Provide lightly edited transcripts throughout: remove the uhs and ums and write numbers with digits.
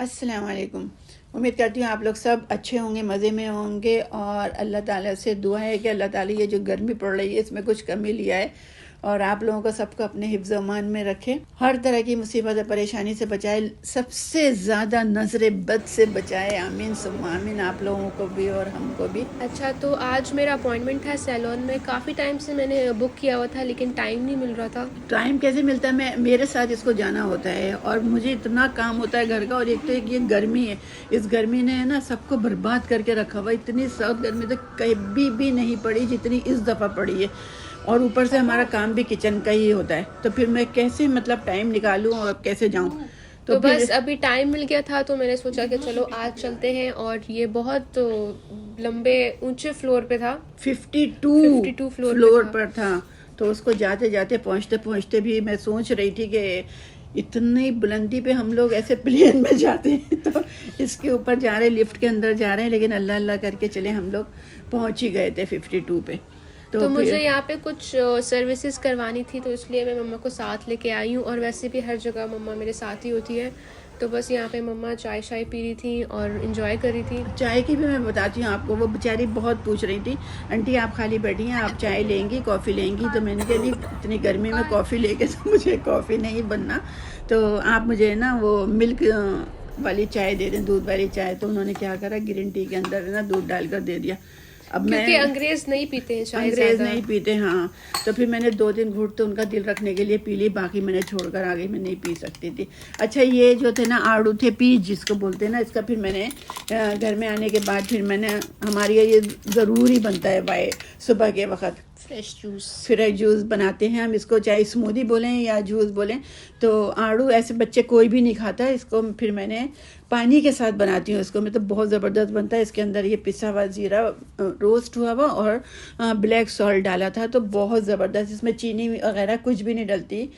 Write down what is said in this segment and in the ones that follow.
अस्सलाम वालेकुम। उम्मीद करती हूँ आप लोग सब अच्छे होंगे, मज़े में होंगे और अल्लाह ताला से दुआ है कि अल्लाह ताला ये जो गर्मी पड़ रही है इसमें कुछ कमी लिया है और आप लोगों को सबको अपने हिफ्ज़ अमान में रखे, हर तरह की मुसीबत और परेशानी से बचाए, सबसे ज़्यादा नज़र बद से बचाए। आमीन सुम्मा आमीन, आप लोगों को भी और हमको भी। अच्छा, तो आज मेरा अपॉइंटमेंट था सैलून में। काफ़ी टाइम से मैंने बुक किया हुआ था लेकिन टाइम नहीं मिल रहा था। टाइम कैसे मिलता है? मेरे साथ इसको जाना होता है और मुझे इतना काम होता है घर का, और एक तो एक ये गर्मी है, इस गर्मी ने ना सबको बर्बाद करके रखा हुआ। इतनी सख्त गर्मी तो कभी भी नहीं पड़ी जितनी इस दफ़ा पड़ी है, और ऊपर से हमारा काम भी किचन का ही होता है, तो फिर मैं कैसे मतलब टाइम निकालूं और कैसे जाऊं? तो फिर बस अभी टाइम मिल गया था तो मैंने सोचा कि चलो आज चलते हैं। और ये बहुत लंबे ऊंचे फ्लोर पे था। 52 फ्लोर पे फ्लोर था। पर था। तो उसको जाते जाते पहुंचते पहुंचते भी मैं सोच रही थी कि इतनी बुलंदी पे हम लोग ऐसे प्लेन में जाते हैं तो इसके ऊपर जा रहे, लिफ्ट के अंदर जा रहे हैं, लेकिन अल्लाह अल्लाह करके चले हम लोग पहुंच ही गए थे 52 पे। तो मुझे फिर यहाँ पे कुछ सर्विसेज करवानी थी, तो इसलिए मैं मम्मा को साथ लेके आई हूँ। और वैसे भी हर जगह मम्मा मेरे साथ ही होती है। तो बस यहाँ पे मम्मा चाय शाय पी रही थी और इंजॉय कर रही थी। चाय की भी मैं बताती हूँ आपको, वो बेचारी बहुत पूछ रही थी, आंटी आप खाली बैठी हैं, आप चाय लेंगी कॉफ़ी लेंगी? तो मैंने कहा नहीं, इतनी गर्मी में कॉफ़ी लेके तो मुझे कॉफ़ी नहीं बनना, तो आप मुझे ना वो मिल्क वाली चाय दे दें, दूध वाली चाय। तो उन्होंने क्या करा, ग्रीन टी के अंदर ना दूध डालकर दे दिया। अब क्योंकि मैं अंग्रेज नहीं पीते हैं चाय अंग्रेज ज्यादा। नहीं पीते, हाँ। तो फिर मैंने 2 दिन घूट तो उनका दिल रखने के लिए पी ली, बाकी मैंने छोड़कर आ गई, मैं नहीं पी सकती थी। अच्छा, ये जो थे ना आड़ू थे, पीच जिसको बोलते हैं ना, इसका फिर मैंने घर में आने के बाद फिर मैंने, हमारे ये ज़रूरी बनता है भाई सुबह के वक्त फ्रेश जूस बनाते हैं हम इसको, चाहे स्मूदी बोलें या जूस बोलें। तो आड़ू ऐसे बच्चे कोई भी नहीं खाता, इसको फिर मैंने पानी के साथ बनाती हूँ इसको, मतलब बहुत ज़बरदस्त बनता है। इसके अंदर ये पिसा हुआ ज़ीरा रोस्ट हुआ हुआ और ब्लैक सॉल्ट डाला था, तो बहुत ज़बरदस्त। इसमें चीनी वगैरह कुछ भी नहीं डलती,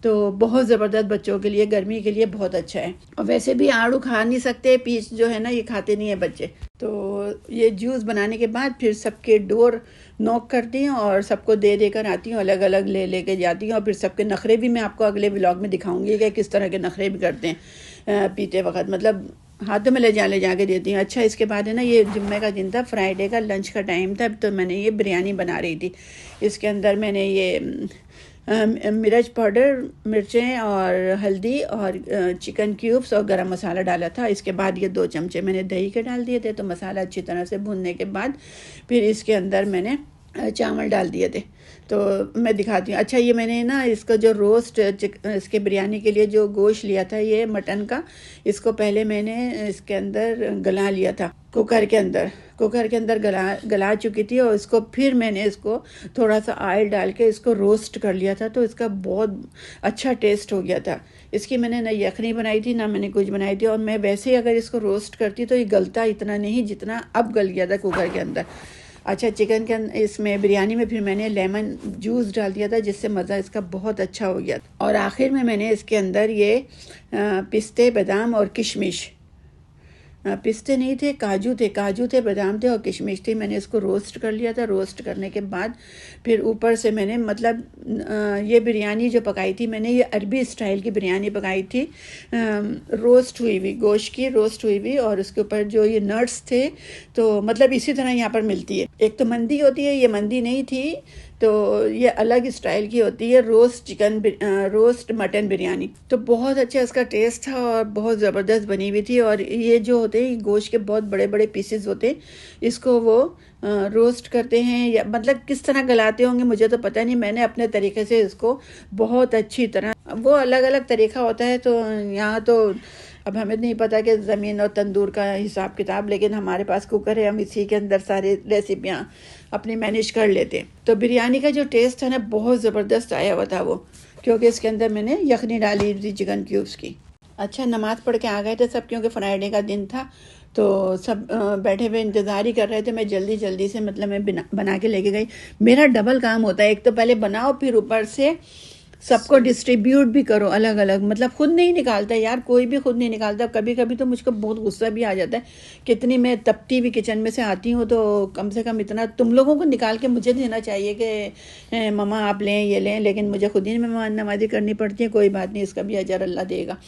तो बहुत ज़बरदस्त, बच्चों के लिए गर्मी के लिए बहुत अच्छा है। और वैसे भी आड़ू खा नहीं सकते, पीच जो है ना ये खाते नहीं है बच्चे। तो ये जूस बनाने के बाद फिर सबके डोर नॉक करती हूँ और सबको दे देकर आती हूँ, अलग अलग ले लेके जाती हूँ। और फिर सबके नखरे भी मैं आपको अगले व्लॉग में दिखाऊंगी कि किस तरह के नखरे भी करते हैं पीते वक्त, मतलब हाथों में ले जा के देती हूँ। अच्छा, इसके बाद है ना, ये जुम्मे का दिन था, फ्राइडे का लंच का टाइम था, तो मैंने ये बिरयानी बना रही थी। इसके अंदर मैंने ये मिर्च पाउडर, मिर्चें और हल्दी और चिकन क्यूब्स और गरम मसाला डाला था। इसके बाद ये 2 चमचे मैंने दही के डाल दिए थे। तो मसाला अच्छी तरह से भूनने के बाद फिर इसके अंदर मैंने चावल डाल दिए थे। तो मैं दिखाती हूँ। अच्छा, ये मैंने ना इसका जो रोस्ट इसके बिरयानी के लिए जो गोश्त लिया था ये मटन का, इसको पहले मैंने इसके अंदर गला लिया था, कुकर के अंदर गला चुकी थी, और इसको फिर मैंने इसको थोड़ा सा ऑयल डाल के इसको रोस्ट कर लिया था, तो इसका बहुत अच्छा टेस्ट हो गया था। इसकी मैंने ना यखनी बनाई थी ना मैंने कुछ बनाई थी, और मैं वैसे ही अगर इसको रोस्ट करती तो ये गलता इतना नहीं जितना अब गल गया था कुकर के अंदर। अच्छा, चिकन के इसमें बिरयानी में फिर मैंने लेमन जूस डाल दिया था, जिससे मज़ा इसका बहुत अच्छा हो गया। और आखिर में मैंने इसके अंदर ये पिस्ते, बादाम और किशमिश, पिस्ते नहीं थे, काजू थे, बादाम थे और किशमिश थी, मैंने इसको रोस्ट कर लिया था। रोस्ट करने के बाद फिर ऊपर से मैंने मतलब ये बिरयानी जो पकाई थी मैंने, ये अरबी स्टाइल की बिरयानी पकाई थी, रोस्ट हुई हुई गोश्त की, रोस्ट हुई हुई, और उसके ऊपर जो ये नट्स थे, तो मतलब इसी तरह यहाँ पर मिलती है। एक तो मंदी होती है, ये मंदी नहीं थी, तो ये अलग स्टाइल की होती है, रोस्ट मटन बिरयानी। तो बहुत अच्छा इसका टेस्ट था और बहुत ज़बरदस्त बनी हुई थी। और ये जो होते हैं गोश्त के बहुत बड़े बड़े पीसेस होते हैं, इसको वो रोस्ट करते हैं, या मतलब किस तरह गलाते होंगे मुझे तो पता नहीं, मैंने अपने तरीके से इसको बहुत अच्छी तरह, वो अलग अलग तरीका होता है। तो यहाँ तो अब हमें नहीं पता कि ज़मीन और तंदूर का हिसाब किताब, लेकिन हमारे पास कुकर है, हम इसी के अंदर सारी रेसिपियाँ अपनी मैनेज कर लेते हैं। तो बिरयानी का जो टेस्ट है ना बहुत ज़बरदस्त आया हुआ था वो, क्योंकि इसके अंदर मैंने यखनी डाली थी चिकन क्यूब्स की। अच्छा, नमाज़ पढ़ के आ गए थे सब, क्योंकि फ्राइडे का दिन था, तो सब बैठे हुए इंतज़ार ही कर रहे थे। मैं जल्दी जल्दी से मतलब मैं बना के लेके गई। मेरा डबल काम होता है, एक तो पहले बनाओ, फिर ऊपर से सबको डिस्ट्रीब्यूट भी करो अलग अलग, मतलब खुद नहीं निकालता यार, कोई भी खुद नहीं निकालता। कभी कभी तो मुझको बहुत गुस्सा भी आ जाता है, कितनी मैं तपती हुई किचन में से आती हूँ, तो कम से कम इतना तुम लोगों को निकाल के मुझे देना चाहिए कि मम्मा आप लें, ये लें, लेकिन मुझे खुद ही मेहमान नवाजी करनी पड़ती है। कोई बात नहीं, इसका भी अजर अल्लाह देगा।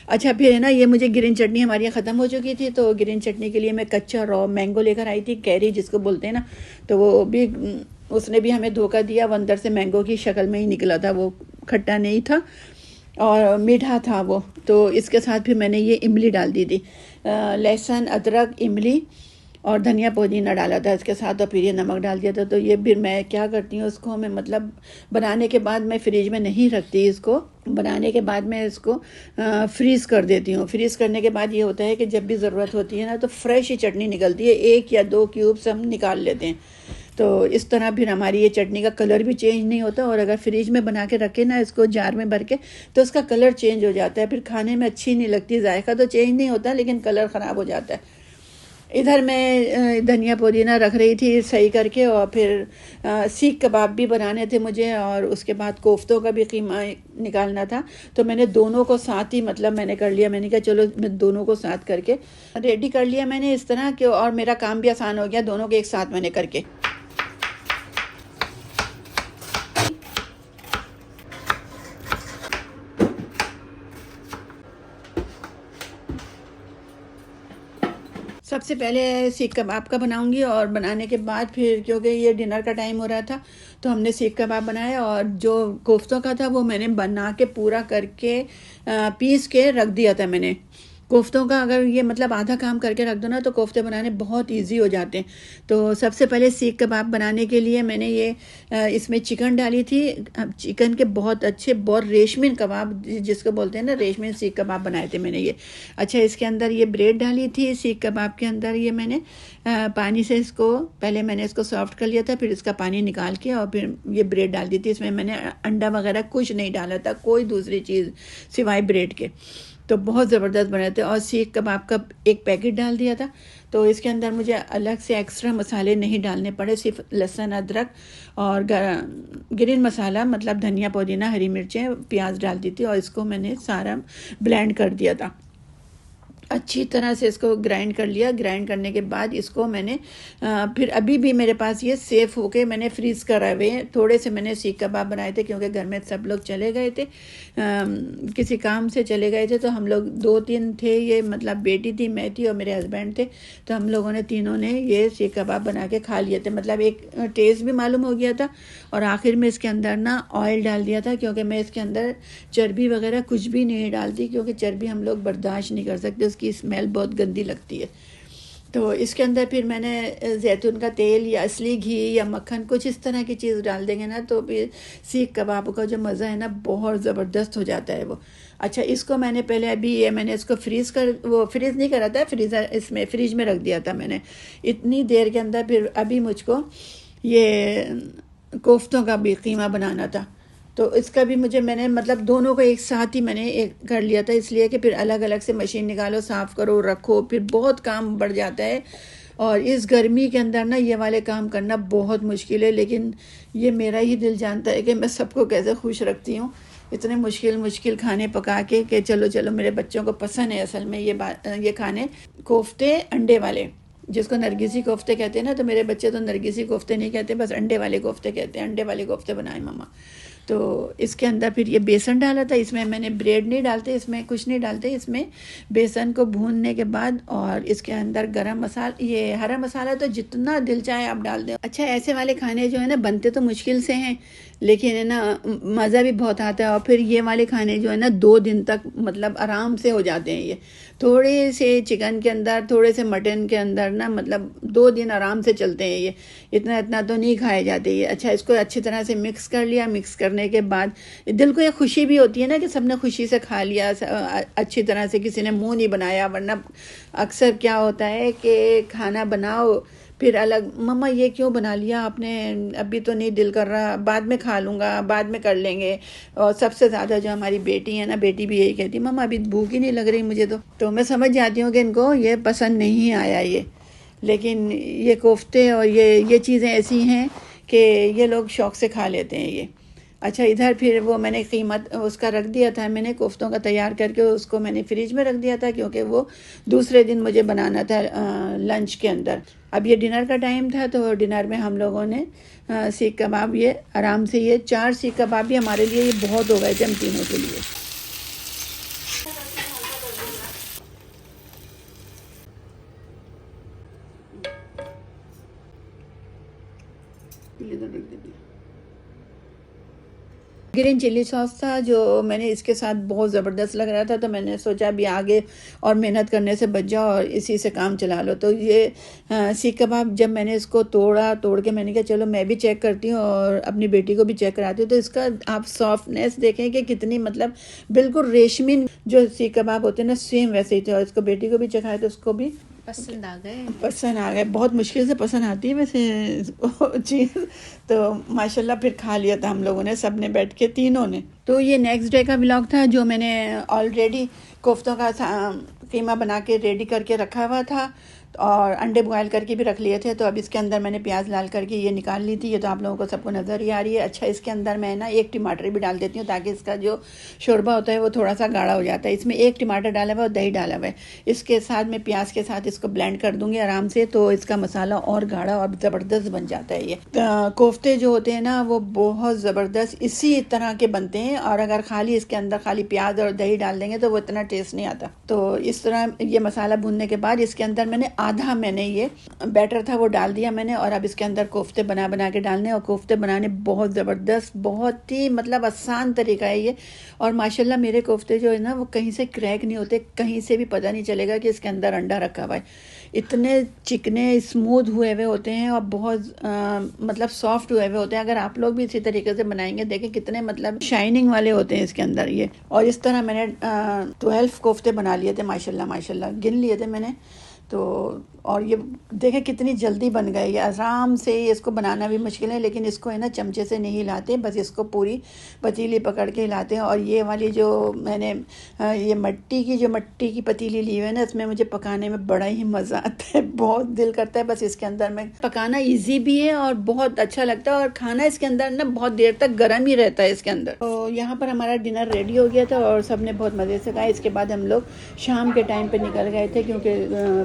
अच्छा फिर है ना, ये मुझे ग्रीन चटनी हमारी यहाँ ख़त्म हो चुकी थी, तो ग्रीन चटनी के लिए मैं कच्चा रॉ मैंगो लेकर आई थी, कैरी जिसको बोलते हैं ना, तो वो भी उसने भी हमें धोखा दिया। वो अंदर से मैंगो की शक्ल में ही निकला था, वो खट्टा नहीं था और मीठा था वो। तो इसके साथ फिर मैंने ये इमली डाल दी थी, लहसुन अदरक इमली और धनिया पुदीना डाला था इसके साथ, और फिर ये नमक डाल दिया था। तो ये फिर मैं क्या करती हूँ, उसको मैं मतलब बनाने के बाद मैं फ्रिज में नहीं रखती इसको, बनाने के बाद मैं इसको फ्रीज़ कर देती हूँ। फ्रीज़ करने के बाद ये होता है कि जब भी ज़रूरत होती है ना, तो फ्रेश ही चटनी निकलती है, 1 या 2 क्यूब्स हम निकाल लेते हैं। तो इस तरह फिर हमारी ये चटनी का कलर भी चेंज नहीं होता, और अगर फ्रिज में बना के रखें ना इसको जार में भर के, तो उसका कलर चेंज हो जाता है, फिर खाने में अच्छी नहीं लगती, जायका तो चेंज नहीं होता लेकिन कलर ख़राब हो जाता है। इधर मैं धनिया पुदीना रख रही थी सही करके, और फिर सीख कबाब भी बनाने थे मुझे, और उसके बाद कोफ्तों का भी कीमा निकालना था। तो मैंने दोनों को साथ ही मतलब मैंने कर लिया, मैंने कहा चलो मैं दोनों को साथ करके रेडी कर लिया मैंने इस तरह के, और मेरा काम भी आसान हो गया दोनों के एक साथ मैंने करके। सबसे पहले सीख कबाब का बनाऊंगी, और बनाने के बाद फिर क्योंकि ये डिनर का टाइम हो रहा था तो हमने सीख कबाब बनाया, और जो कोफ्तों का था वो मैंने बना के पूरा करके पीस के रख दिया था मैंने। कोफ्तों का अगर ये मतलब आधा काम करके रख दो ना, तो कोफ्ते बनाने बहुत इजी हो जाते हैं। तो सबसे पहले सीख कबाब बनाने के लिए मैंने ये इसमें चिकन डाली थी, चिकन के बहुत अच्छे बहुत रेशमी कबाब जिसको बोलते हैं ना, रेशमी सीख कबाब बनाए थे मैंने ये। अच्छा इसके अंदर ये ब्रेड डाली थी सीख कबाब के अंदर, ये मैंने पानी से इसको पहले मैंने इसको सॉफ्ट कर लिया था, फिर इसका पानी निकाल के और फिर ये ब्रेड डाल दी थी। इसमें मैंने अंडा वगैरह कुछ नहीं डाला था, कोई दूसरी चीज़ सिवाय ब्रेड के। तो बहुत ज़बरदस्त बने थे। और सीख कबाब का एक पैकेट डाल दिया था, तो इसके अंदर मुझे अलग से एक्स्ट्रा मसाले नहीं डालने पड़े, सिर्फ लहसुन अदरक और ग्रीन मसाला मतलब धनिया पुदीना हरी मिर्चें प्याज डाल दी थी, और इसको मैंने सारा ब्लेंड कर दिया था। अच्छी तरह से इसको ग्राइंड कर लिया। ग्राइंड करने के बाद इसको मैंने फिर अभी भी मेरे पास ये सेफ होके मैंने फ्रीज़ करा हुए हैं। थोड़े से मैंने सीख कबाब बनाए थे क्योंकि घर में सब लोग चले गए थे, किसी काम से चले गए थे, तो हम लोग 2-3 थे, ये मतलब बेटी थी, मैं थी और मेरे हस्बैंड थे। तो हम लोगों ने तीनों ने ये सीख कबाब बना के खा लिए थे। मतलब एक टेस्ट भी मालूम हो गया था, और आखिर में इसके अंदर ना ऑयल डाल दिया था, क्योंकि मैं इसके अंदर चर्बी वगैरह कुछ भी नहीं डालती, क्योंकि चर्बी हम लोग बर्दाश्त नहीं कर सकते, की स्मेल बहुत गंदी लगती है। तो इसके अंदर फिर मैंने जैतून का तेल या असली घी या मक्खन कुछ इस तरह की चीज़ डाल देंगे ना, तो फिर सीख कबाब का जो मज़ा है ना बहुत ज़बरदस्त हो जाता है वो। अच्छा इसको मैंने पहले अभी ये मैंने इसको फ्रीज़ नहीं करा था, फ्रीज़र इसमें फ्रिज में रख दिया था मैंने इतनी देर के अंदर। फिर अभी मुझको ये कोफ्तों का भी कीमा बनाना था, तो इसका भी मैंने मतलब दोनों को एक साथ ही मैंने एक कर लिया था, इसलिए कि फिर अलग अलग से मशीन निकालो, साफ़ करो, रखो, फिर बहुत काम बढ़ जाता है। और इस गर्मी के अंदर ना ये वाले काम करना बहुत मुश्किल है, लेकिन ये मेरा ही दिल जानता है कि मैं सबको कैसे खुश रखती हूँ इतने मुश्किल खाने पका के, कि चलो मेरे बच्चों को पसंद है असल में ये खाने कोफ्ते अंडे वाले, जिसको नरगिसी कोफ्ते कहते हैं ना। तो मेरे बच्चे तो नरगिसी कोफ्ते नहीं कहते, बस अंडे वाले कोफ्ते कहते हैं। अंडे वाले कोफ्ते बनाए मम्मा। तो इसके अंदर फिर ये बेसन डाला था, इसमें मैंने ब्रेड नहीं डालते, इसमें कुछ नहीं डालते, इसमें बेसन को भूनने के बाद और इसके अंदर गरम मसाला, ये हरा मसाला तो जितना दिल चाहे आप डाल दें। अच्छा ऐसे वाले खाने जो है ना बनते तो मुश्किल से हैं, लेकिन है ना मज़ा भी बहुत आता है। और फिर ये वाले खाने जो है ना 2 दिन तक मतलब आराम से हो जाते हैं। ये थोड़े से चिकन के अंदर, थोड़े से मटन के अंदर ना मतलब 2 दिन आराम से चलते हैं ये, इतना तो नहीं खाए जाते ये। अच्छा इसको अच्छी तरह से मिक्स कर लिया। मिक्स करने के बाद दिल को ये खुशी भी होती है ना कि सबने खुशी से खा लिया अच्छी तरह से, किसी ने मुंह नहीं बनाया। वरना अक्सर क्या होता है कि खाना बनाओ फिर अलग, मम्मा ये क्यों बना लिया आपने, अभी तो नहीं दिल कर रहा, बाद में खा लूँगा, बाद में कर लेंगे। और सबसे ज़्यादा जो हमारी बेटी है ना, बेटी भी यही कहती, मम्मा अभी भूख ही नहीं लग रही मुझे। तो मैं समझ जाती हूँ कि इनको ये पसंद नहीं आया ये, लेकिन ये कोफ्ते और ये चीज़ें ऐसी हैं कि ये लोग शौक़ से खा लेते हैं ये। अच्छा इधर फिर वो मैंने कीमत उसका रख दिया था, मैंने कोफ्तों का तैयार करके उसको मैंने फ्रिज में रख दिया था, क्योंकि वो दूसरे दिन मुझे बनाना था लंच के अंदर। अब ये डिनर का टाइम था, तो डिनर में हम लोगों ने सीख कबाब, ये आराम से ये 4 सीख कबाब भी हमारे लिए ये बहुत हो गए थे हम तीनों के लिए। ग्रीन चिली सॉस था जो मैंने इसके साथ बहुत ज़बरदस्त लग रहा था, तो मैंने सोचा अभी आगे और मेहनत करने से बच जाओ और इसी से काम चला लो। तो ये सीख कबाब जब मैंने इसको तोड़ के मैंने कहा चलो मैं भी चेक करती हूँ और अपनी बेटी को भी चेक कराती हूँ। तो इसका आप सॉफ्टनेस देखें कि कितनी मतलब बिल्कुल रेशमी जो सीख कबाब होते हैं ना, सेम वैसे ही थे। और इसको बेटी को भी चखाया तो उसको भी पसंद आ गए। बहुत मुश्किल से पसंद आती है वैसे चीज़। तो माशाल्लाह फिर खा लिया था हम लोगों ने, सब ने बैठ के, तीनों ने। तो ये नेक्स्ट डे का व्लॉग था जो मैंने ऑलरेडी कोफ्तों का कीमा बना के रेडी करके रखा हुआ था और अंडे बॉयल करके भी रख लिए थे। तो अब इसके अंदर मैंने प्याज लाल करके ये निकाल ली थी। ये तो आप लोगों को सबको नज़र ही आ रही है। अच्छा, इसके अंदर मैं ना एक टमाटर भी डाल देती हूँ ताकि इसका जो शोरबा होता है वो थोड़ा सा गाढ़ा हो जाता है। इसमें एक टमाटर डाला हुआ है और दही डाला हुआ है। इसके साथ मैं प्याज के साथ इसको ब्लेंड कर दूँगी आराम से, तो इसका मसाला और गाढ़ा और ज़बरदस्त बन जाता है। ये कोफ्ते जो होते हैं ना वो बहुत ज़बरदस्त इसी तरह के बनते हैं। और अगर खाली इसके अंदर खाली प्याज और दही डाल देंगे तो वो इतना टेस्ट नहीं आता। तो इस तरह ये मसाला भूनने के बाद इसके अंदर मैंने ये बैटर था वो डाल दिया मैंने। और अब इसके अंदर कोफ्ते बना के डालने, और कोफ्ते बनाने बहुत ज़बरदस्त, बहुत ही मतलब आसान तरीका है ये। और माशाल्लाह मेरे कोफ्ते जो है ना वो कहीं से क्रैक नहीं होते, कहीं से भी पता नहीं चलेगा कि इसके अंदर अंडा रखा हुआ है। इतने चिकने स्मूथ हुए हुए होते हैं और बहुत मतलब सॉफ्ट हुए हुए होते हैं। अगर आप लोग भी इसी तरीके से बनाएंगे, देखें कितने मतलब शाइनिंग वाले होते हैं इसके अंदर ये। और इस तरह मैंने 12 कोफ्ते बना लिए थे माशाल्लाह गिन लिए थे मैंने। तो और ये देखें कितनी जल्दी बन गए ये, आराम से। इसको बनाना भी मुश्किल है लेकिन इसको है ना चमचे से नहीं हिलाते, बस इसको पूरी पतीली पकड़ के हिलाते हैं। और ये वाली जो मैंने ये मट्टी की पतीली ली हुई है ना, इसमें मुझे पकाने में बड़ा ही मज़ा आता है, बहुत दिल करता है बस इसके अंदर में पकाना। ईजी भी है और बहुत अच्छा लगता है, और खाना इसके अंदर ना बहुत देर तक गर्म ही रहता है इसके अंदर। तो यहाँ पर हमारा डिनर रेडी हो गया था और सबने बहुत मज़े से खाया। इसके बाद हम लोग शाम के टाइम पर निकल गए थे क्योंकि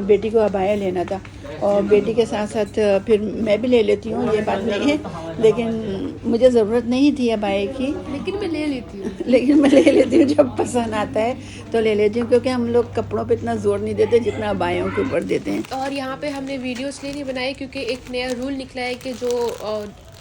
बेटी को अबाया लेना था, और बेटी के साथ साथ फिर मैं भी ले लेती हूँ, ये बात नहीं है, लेकिन मुझे ज़रूरत नहीं थी अबाया की, लेकिन मैं ले लेती हूँ जब पसंद आता है तो ले लेती हूँ, क्योंकि हम लोग कपड़ों पे इतना जोर नहीं देते जितना अबायों के ऊपर देते हैं। और यहाँ पे हमने वीडियो इसलिए नहीं बनाई क्योंकि एक नया रूल निकला है कि जो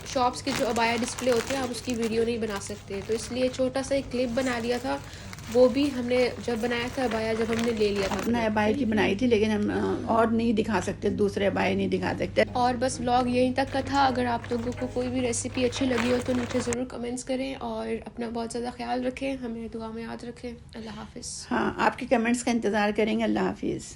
शॉप्स के जो अबाया डिस्प्ले होते हैं आप उसकी वीडियो नहीं बना सकते, तो इसलिए छोटा सा एक क्लिप बना लिया था। वो भी हमने जब बनाया था अबाया, जब हमने ले लिया था अपना अबाया की बनाई थी, लेकिन हम और नहीं दिखा सकते, दूसरे अबाया नहीं दिखा सकते। और बस व्लॉग यहीं तक का था। अगर आप लोगों को कोई भी रेसिपी अच्छी लगी हो तो नीचे ज़रूर कमेंट्स करें और अपना बहुत ज़्यादा ख्याल रखें, हमें दुआ में याद रखें। अल्लाह हाफिज़। हाँ, आपके कमेंट्स का इंतज़ार करेंगे। अल्लाह हाफिज़।